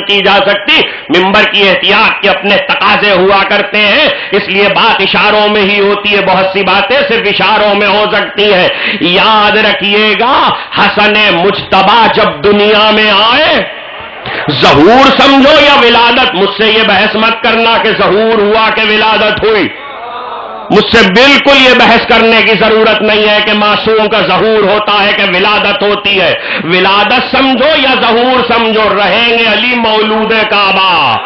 کی جا سکتی. ممبر کی احتیاط کے اپنے تقاضے ہوا کرتے ہیں، اس لیے بات اشاروں میں ہی ہوتی ہے. بہت سی باتیں صرف اشاروں میں ہو سکتی ہے. یاد رکھیے گا حسن مجتبی جب دنیا میں آئے، ظہور سمجھو یا ولادت، مجھ سے یہ بحث مت کرنا کہ ظہور ہوا کہ ولادت ہوئی. مجھ سے بالکل یہ بحث کرنے کی ضرورت نہیں ہے کہ معصوم کا ظہور ہوتا ہے کہ ولادت ہوتی ہے. ولادت سمجھو یا ظہور سمجھو، رہیں گے علی مولود کعبہ.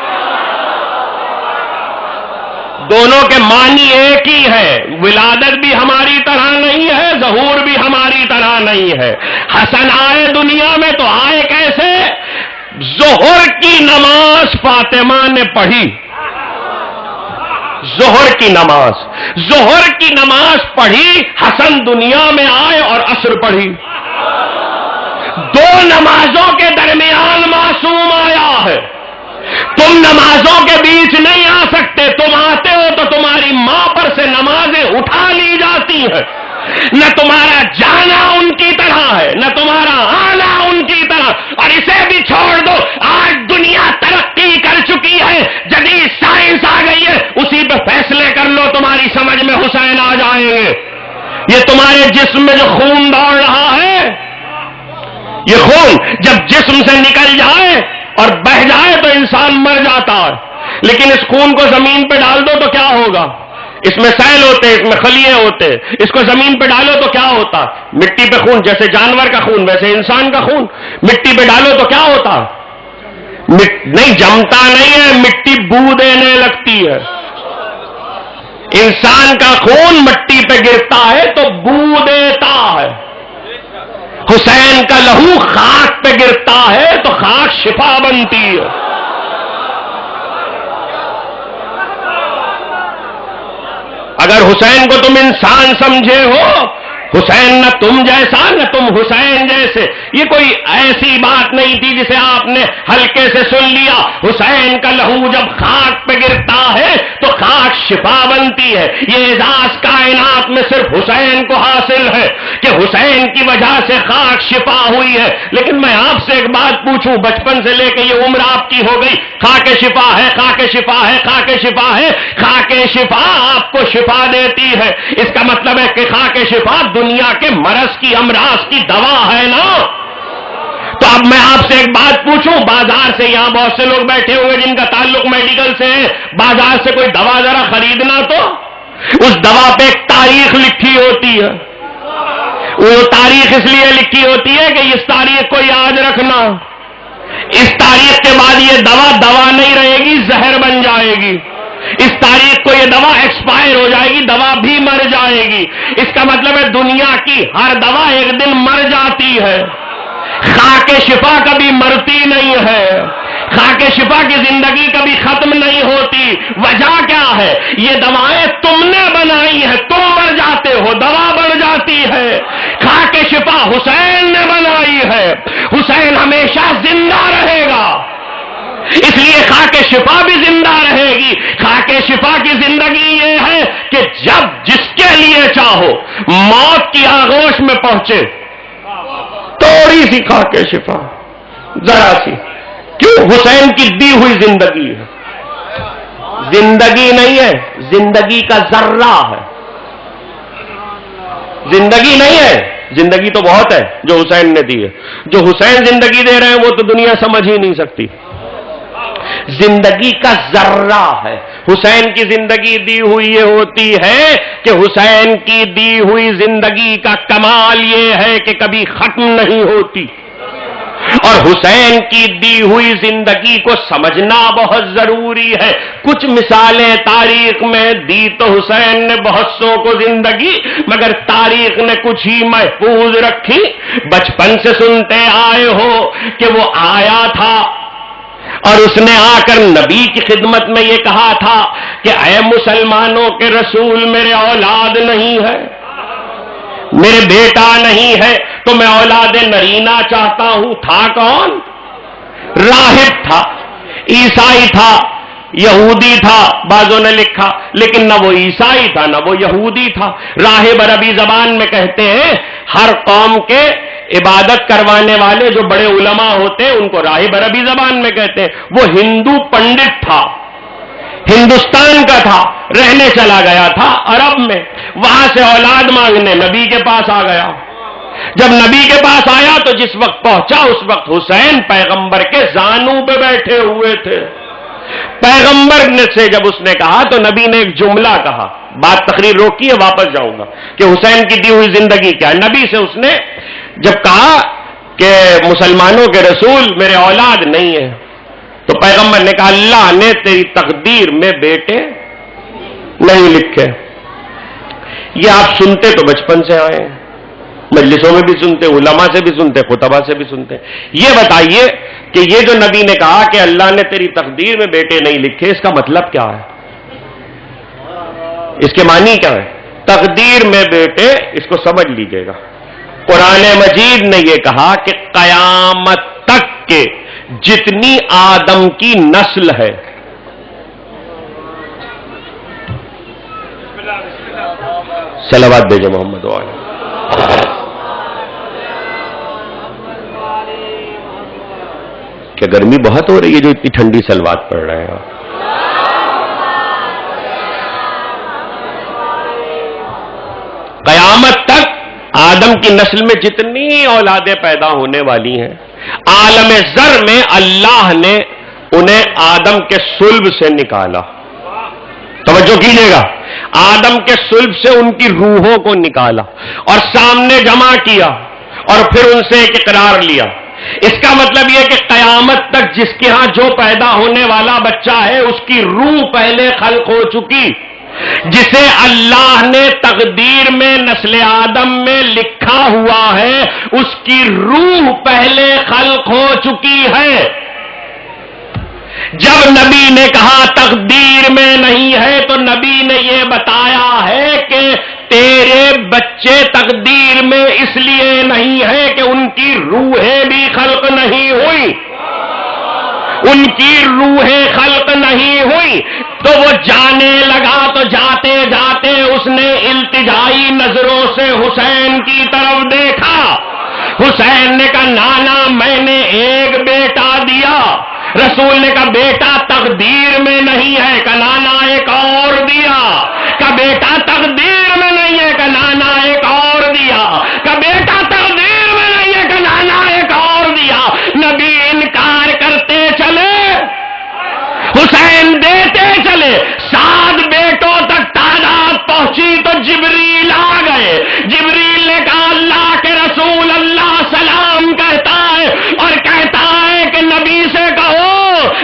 دونوں کے معنی ایک ہی ہے. ولادت بھی ہماری طرح نہیں ہے، ظہور بھی ہماری طرح نہیں ہے. حسن آئے دنیا میں تو آئے کیسے؟ ظہر کی نماز فاطمہ نے پڑھی. ظہر کی نماز پڑھی، حسن دنیا میں آئے اور عصر پڑھی. دو نمازوں کے درمیان معصوم آیا ہے. تم نمازوں کے بیچ نہیں آ سکتے. تم آتے ہو تو تمہاری ماں پر سے نمازیں اٹھا لی جاتی ہیں. نہ تمہارا جانا ان کی طرح ہے، نہ تمہارا آنا ان کی طرح. اور اسے بھی چھوڑ دو، آج دنیا ترقی کر چکی ہے، جدید سائنس آ گئی ہے، اسی پہ فیصلے کر لو، تمہاری سمجھ میں حسین آ جائیں گے. یہ تمہارے جسم میں جو خون دوڑ رہا ہے، یہ خون جب جسم سے نکل جائے اور بہہ جائے تو انسان مر جاتا ہے. لیکن اس خون کو زمین پہ ڈال دو تو کیا ہوگا؟ اس میں سیل ہوتے، اس میں خلیے ہوتے. اس کو زمین پہ ڈالو تو کیا ہوتا؟ مٹی پہ خون، جیسے جانور کا خون ویسے انسان کا خون. مٹی پہ ڈالو تو کیا ہوتا؟ نہیں جمتا نہیں ہے، مٹی بو دینے لگتی ہے. انسان کا خون مٹی پہ گرتا ہے تو بو دیتا ہے. حسین کا لہو خاک پہ گرتا ہے تو خاک شفا بنتی ہے. اگر حسین کو تم انسان سمجھے ہو، حسین نہ تم جیسا نہ تم حسین جیسے، یہ کوئی ایسی بات نہیں تھی جسے آپ نے ہلکے سے سن لیا. حسین کا لہو جب خاک پہ گرتا ہے تو خاک شفا بنتی ہے. یہ اعزاز کائنات میں صرف حسین کو حاصل ہے کہ حسین کی وجہ سے خاک شفا ہوئی ہے. لیکن میں آپ سے ایک بات پوچھوں، بچپن سے لے کے یہ عمر آپ کی ہو گئی، خاک شفا ہے، خاک شفا ہے، خاک شفا ہے. خاک شفا آپ کو شفا دیتی ہے، اس کا مطلب ہے کہ خاک شفا دنیا کے مرض کی امراض کی دوا ہے نا. تو اب میں آپ سے ایک بات پوچھوں، بازار سے، یہاں بہت سے لوگ بیٹھے ہوئے جن کا تعلق میڈیکل سے ہے، بازار سے کوئی دوا ذرا خریدنا تو اس دوا پہ ایک تاریخ لکھی ہوتی ہے. وہ تاریخ اس لیے لکھی ہوتی ہے کہ اس تاریخ کو یاد رکھنا، اس تاریخ کے بعد یہ دوا نہیں رہے گی، زہر بن جائے گی. اس تاریخ کو یہ دوا ایکسپائر ہو جائے گی، دوا بھی مر جائے گی. اس کا مطلب ہے دنیا کی ہر دوا ایک دن مر جاتی ہے. خاک شفا کبھی مرتی نہیں ہے، خاک شفا کی زندگی کبھی ختم نہیں ہوتی. وجہ کیا ہے؟ یہ دوائیں تم نے بنائی ہیں، تم مر جاتے ہو، دوا بن جاتی ہے. خاک شفا حسین نے بنائی ہے، حسین ہمیشہ زندہ رہے گا، اس لیے خاک شفا بھی زندہ رہے گی. خاک شفا کی زندگی یہ ہے کہ جب جس کے لیے چاہو موت کی آغوش میں پہنچے، تھوڑی سی خاک شفا، ذرا سی. کیوں؟ حسین کی دی ہوئی زندگی ہے. زندگی نہیں ہے، زندگی کا ذرہ ہے. زندگی نہیں ہے، زندگی تو بہت ہے جو حسین نے دی ہے. جو حسین زندگی دے رہے ہیں وہ تو دنیا سمجھ ہی نہیں سکتی. زندگی کا ذرہ ہے. حسین کی زندگی دی ہوئی یہ ہوتی ہے کہ حسین کی دی ہوئی زندگی کا کمال یہ ہے کہ کبھی ختم نہیں ہوتی. اور حسین کی دی ہوئی زندگی کو سمجھنا بہت ضروری ہے. کچھ مثالیں تاریخ میں دی تو حسین نے بہت سو کو زندگی، مگر تاریخ نے کچھ ہی محفوظ رکھی. بچپن سے سنتے آئے ہو کہ وہ آیا تھا اور اس نے آ کر نبی کی خدمت میں یہ کہا تھا کہ اے مسلمانوں کے رسول، میرے اولاد نہیں ہے، میرے بیٹا نہیں ہے، تو میں اولاد نرینہ چاہتا ہوں. تھا کون؟ راہب تھا، عیسائی تھا، یہودی تھا، بعضوں نے لکھا، لیکن نہ وہ عیسائی تھا نہ وہ یہودی تھا. راہب عربی زبان میں کہتے ہیں ہر قوم کے عبادت کروانے والے جو بڑے علماء ہوتے ہیں ان کو راہب عربی زبان میں کہتے ہیں. وہ ہندو پنڈت تھا, ہندوستان کا تھا, رہنے چلا گیا تھا عرب میں, وہاں سے اولاد مانگنے نبی کے پاس آ گیا. جب نبی کے پاس آیا تو جس وقت پہنچا اس وقت حسین پیغمبر کے زانو پہ بیٹھے ہوئے تھے. پیغمبر نے سے جب اس نے کہا تو نبی نے ایک جملہ کہا, بات تقریر روکی ہے واپس جاؤں گا کہ حسین کی دی ہوئی زندگی کیا ہے. نبی سے اس نے جب کہا کہ مسلمانوں کے رسول میرے اولاد نہیں ہے, تو پیغمبر نے کہا اللہ نے تیری تقدیر میں بیٹے نہیں لکھے. یہ آپ سنتے تو بچپن سے آئے ہیں, مجلسوں میں بھی سنتے, علماء سے بھی سنتے, خطبہ سے بھی سنتے. یہ بتائیے کہ یہ جو نبی نے کہا کہ اللہ نے تیری تقدیر میں بیٹے نہیں لکھے, اس کا مطلب کیا ہے, اس کے معنی کیا ہے؟ تقدیر میں بیٹے, اس کو سمجھ لیجئے گا. قرآن مجید نے یہ کہا کہ قیامت تک کے جتنی آدم کی نسل ہے, صلوات بھیجو محمد والے. کیا گرمی بہت ہو رہی ہے جو اتنی ٹھنڈی صلوات پڑھ رہے ہیں؟ قیامت تک آدم کی نسل میں جتنی اولادیں پیدا ہونے والی ہیں, عالم ذر میں اللہ نے انہیں آدم کے صلب سے نکالا. توجہ کیجیے گا, آدم کے صلب سے ان کی روحوں کو نکالا اور سامنے جمع کیا اور پھر ان سے ایک اقرار لیا. اس کا مطلب یہ کہ قیامت تک جس کے ہاں جو پیدا ہونے والا بچہ ہے اس کی روح پہلے خلق ہو چکی. جسے اللہ نے تقدیر میں نسل آدم میں لکھا ہوا ہے اس کی روح پہلے خلق ہو چکی ہے. جب نبی نے کہا تقدیر میں نہیں ہے تو نبی نے یہ بتایا ہے کہ تیرے بچے تقدیر میں اس لیے نہیں ہے کہ ان کی روحیں بھی خلق نہیں ہوئی, ان کی روحیں خلق نہیں ہوئی. تو وہ جانے لگا تو جاتے جاتے اس نے التجائی نظروں سے حسین کی طرف دیکھا. حسین نے کہا نانا میں نے ایک بیٹا دیا. رسول نے کہا بیٹا تقدیر میں نہیں ہے, کہ نانا ایک اور دیا. کہ بیٹا تقدیر میں نہیں ہے, کہ نانا ایک اور دیا. کہ بیٹا تقدیر میں نہیں ہے, کہ نانا ایک اور دیا. نبی انکار کرتے چلے, حسین دیتے چلے. 7 بیٹوں تک تعداد پہنچی تو جبریل آ گئے. جبریل نے کہا اللہ کے رسول اللہ سلام کہتا ہے اور کہتا ہے کہ نبی سے کہو.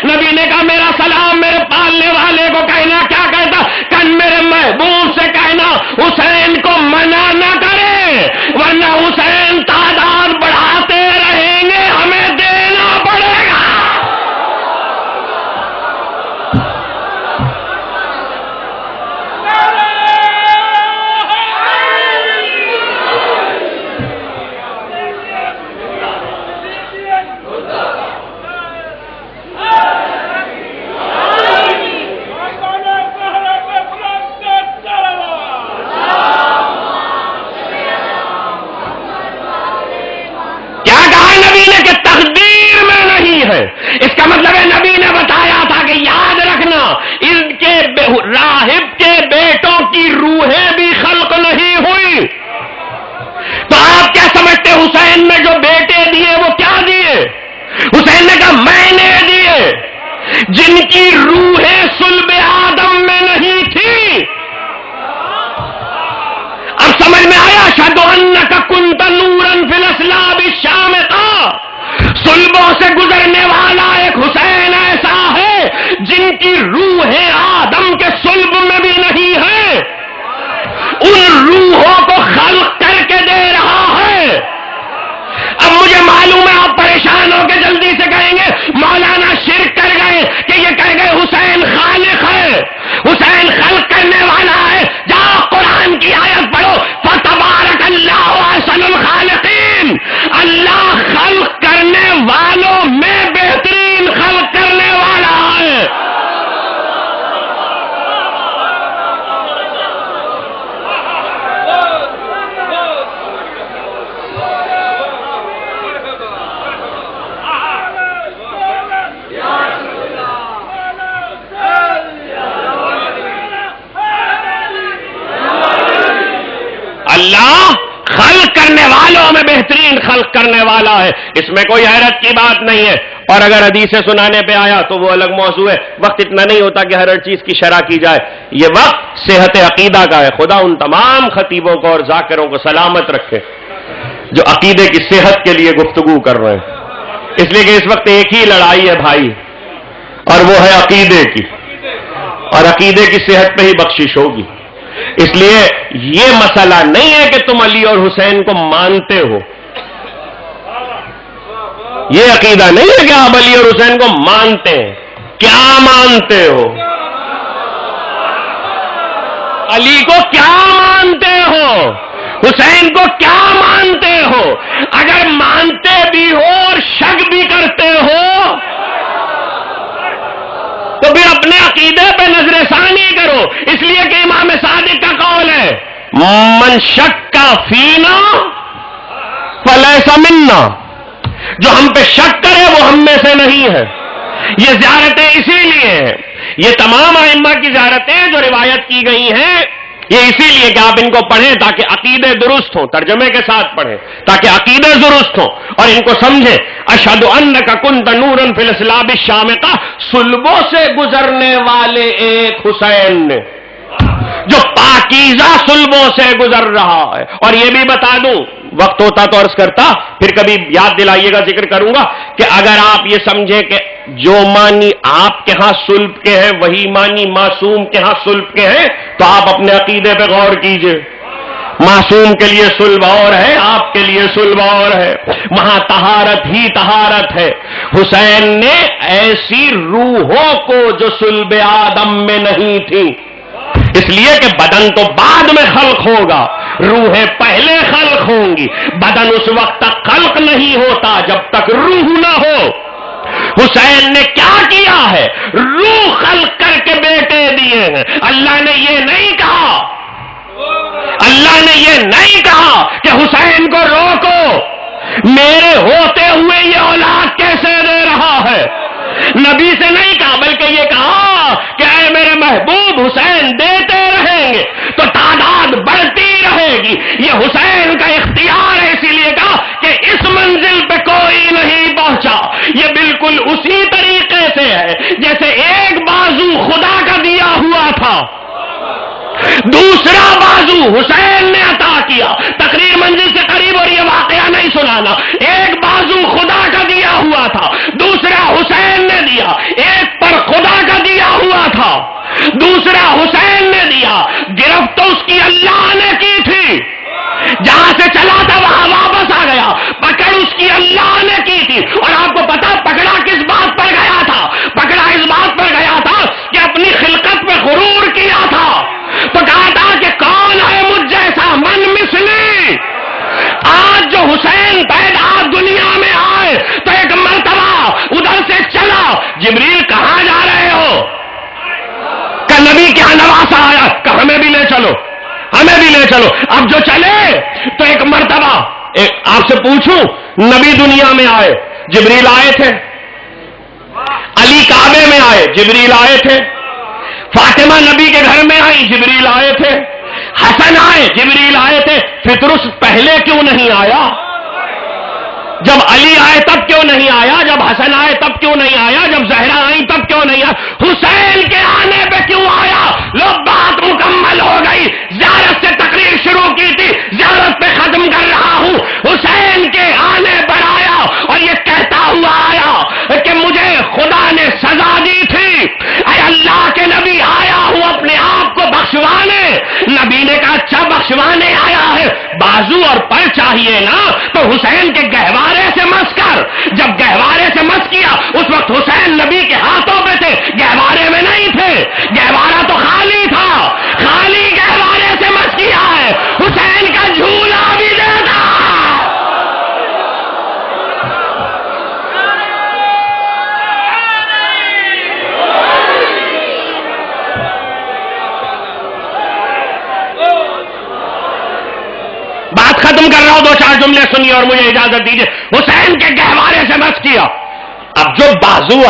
نبی نے کہا میرا سلام میرے پالنے والے کو کہنا. کیا کہتا؟ کہ میرے محبوب سے کہنا حسین کو منع نہ کرے ورنہ حسین تعداد بڑھاتے رہیں گے, ہمیں دینا پڑے گا. اس کا مطلب ہے نبی نے بتایا تھا کہ یاد رکھنا ان کے راہب کے بیٹوں کی روحیں بھی خلق نہیں ہوئی. تو آپ کیا سمجھتے حسین نے جو بیٹے دیے وہ کیا دیے؟ حسین نے کہا میں نے دیے جن کی روحیں صلب آدم میں نہیں تھی. اب سمجھ میں آیا؟ اشہد انک کنت نورا فی الاسلاب الشامخہ. صلبوں سے گزرنے والا ایک حسین ایسا ہے جن کی روحیں آدم کے صلب میں بھی نہیں ہے, ان روحوں کو خلق کر کے دے رہا ہے. اب مجھے معلوم ہے آپ پریشان ہو کے جلدی سے کہیں گے مولانا شرک کر گئے کہ یہ کہہ گئے حسین خالق ہے, حسین خلق کرنے والا ہے. جاؤ قرآن کی آیت پڑھو, فتبارک اللہ احسن الخالقین. اللہ خلق کرنے والوں میں بہترین اللہ خلق کرنے والوں میں بہترین خلق کرنے والا ہے، اس میں کوئی حیرت کی بات نہیں ہے۔ اور اگر حدیث سنانے پہ آیا تو وہ الگ موضوع ہے، وقت اتنا نہیں ہوتا کہ ہر چیز کی شرح کی جائے، یہ وقت صحت عقیدہ کا ہے۔ خدا ان تمام خطیبوں کو اور ذاکروں کو سلامت رکھے جو عقیدے کی صحت کے لیے گفتگو کر رہے ہیں، اس لیے کہ اس وقت ایک ہی لڑائی ہے بھائی، اور وہ ہے عقیدے کی، اور عقیدے کی صحت پہ ہی بخشش ہوگی۔ اس لیے یہ مسئلہ نہیں ہے کہ تم علی اور حسین کو مانتے ہو، یہ عقیدہ نہیں ہے کہ آپ علی اور حسین کو مانتے ہیں۔ کیا مانتے ہو؟ علی کو کیا مانتے ہو؟ حسین کو کیا مانتے ہو؟ اگر مانتے بھی ہو اور شک بھی کرتے ہو تو پھر اپنے عقیدے پہ نظر ثانی کرو، اس لیے کہ امام صادق کا قول ہے من شک فینا فلیس منا، جو ہم پہ شک کرے وہ ہم میں سے نہیں ہے۔ یہ زیارتیں اسی لیے ہیں، یہ تمام ائمہ کی زیارتیں جو روایت کی گئی ہیں یہ اسی لیے کہ آپ ان کو پڑھیں تاکہ عقیدے درست ہوں، ترجمے کے ساتھ پڑھیں تاکہ عقیدے درست ہوں اور ان کو سمجھیں۔ اشہد انک کنت نورا فی الاسلام الشامقہ، صلبوں سے گزرنے والے ایک حسین نے جو پاکیزہ صلبوں سے گزر رہا ہے۔ اور یہ بھی بتا دوں، وقت ہوتا تو عرض کرتا، پھر کبھی یاد دلائیے گا، ذکر کروں گا کہ اگر آپ یہ سمجھیں کہ جو معنی آپ کے ہاں صلب کے ہیں وہی معنی معصوم کے ہاں صلب کے ہیں تو آپ اپنے عقیدے پہ غور کیجئے۔ معصوم کے لیے صلب اور ہے، آپ کے لیے صلب اور ہے، وہاں طہارت ہی طہارت ہے۔ حسین نے ایسی روحوں کو جو صلب آدم میں نہیں تھی، اس لیے کہ بدن تو بعد میں خلق ہوگا، روحیں پہلے خلق ہوں گی، بدن اس وقت تک خلق نہیں ہوتا جب تک روح نہ ہو۔ حسین نے کیا کیا ہے؟ روح خلق کر کے بیٹے دیے ہیں۔ اللہ نے یہ نہیں کہا، اللہ نے یہ نہیں کہا کہ حسین کو روکو، میرے ہوتے ہوئے یہ اولاد کیسے دے رہا ہے، نبی سے نہیں کہا، بلکہ یہ کہا کہ اے میرے محبوب حسین دیتے رہیں گے تو تعداد بڑھتی رہے گی۔ یہ حسین کا اختیار ہے، اسی لیے کہا کہ اس منزل پہ کوئی نہیں پہنچا۔ یہ بالکل اسی طریقے سے ہے جیسے ایک بازو خدا کا دیا ہوا تھا، دوسرا بازو حسین نے عطا کیا۔ تقریر منزل سے قریب اور یہ واقعہ نہیں سنانا، ایک بازو خدا کا دیا ہوا تھا، دوسرا حسین نے دیا۔ ایک پر خدا کا دیا ہوا تھا، دوسرا حسین نے دیا۔ گرفت تو اس کی اللہ نے کی تھی، جہاں سے چلا تھا وہاں واپس آ گیا، پکڑ اس کی اللہ نے کی تھی۔ اور آپ کو پتا پکڑا کس بات پر گیا تھا؟ پکڑا اس بات پر گیا تھا کہ اپنی خلقت میں غرور کیا تھا، تو کہا تھا کہ کون ہے مجھ جیسا من مثلی۔ آج جو حسین پیدا دنیا میں آئے تو ایک مرتبہ ادھر سے چلا، جبریل کہاں جا رہے ہو؟ کہ نبی کے یہاں نواسا آیا، کہ ہمیں بھی لے چلو، ہمیں بھی لے چلو۔ اب جو چلے تو ایک مرتبہ آپ سے پوچھوں، نبی دنیا میں آئے، جبریل آئے تھے، علی کعبے میں آئے، جبریل آئے تھے، فاطمہ نبی کے گھر میں آئی، جبریل آئے تھے، حسن آئے، جبریل آئے تھے۔ فطرس پہلے کیوں نہیں آیا؟ جب علی آئے تب کیوں نہیں آیا؟ جب حسن آئے تب کیوں نہیں آیا؟ جب زہرا آئی تب کیوں نہیں آیا؟ حسین کے آنے پہ کیوں آیا؟ لو بات مکمل ہو گئی، زیارت سے تقریر شروع کی تھی، زیارت پہ ختم کر رہا ہوں۔ حسین کے آنے پر آیا اور یہ کہتا ہوا آیا کہ مجھے خدا نے سزا دی تھی، اے اللہ کے نبی آیا ہوں اپنے آپ کو بخشوانے۔ نبی نے کہا اچھا بخشوانے آیا ہے، بازو اور پر چاہیے نا، تو حسین کے گہوارے سے مس کر۔ جب گہوارے سے مس کیا اس وقت حسین نبی کے ہاتھوں پہ تھے، گہوارے میں نہیں تھے، گہوارہ تو خالی تھا، خالی گہوارے سے مس کیا ہے، حسین کا جھولا بھی دیتا۔ بات ختم کر رہا ہوں، دو چار جملے سنیے اور مجھے اجازت دیجیے۔ حسین کے گہوارے سے مس کیا۔ اب جو بازو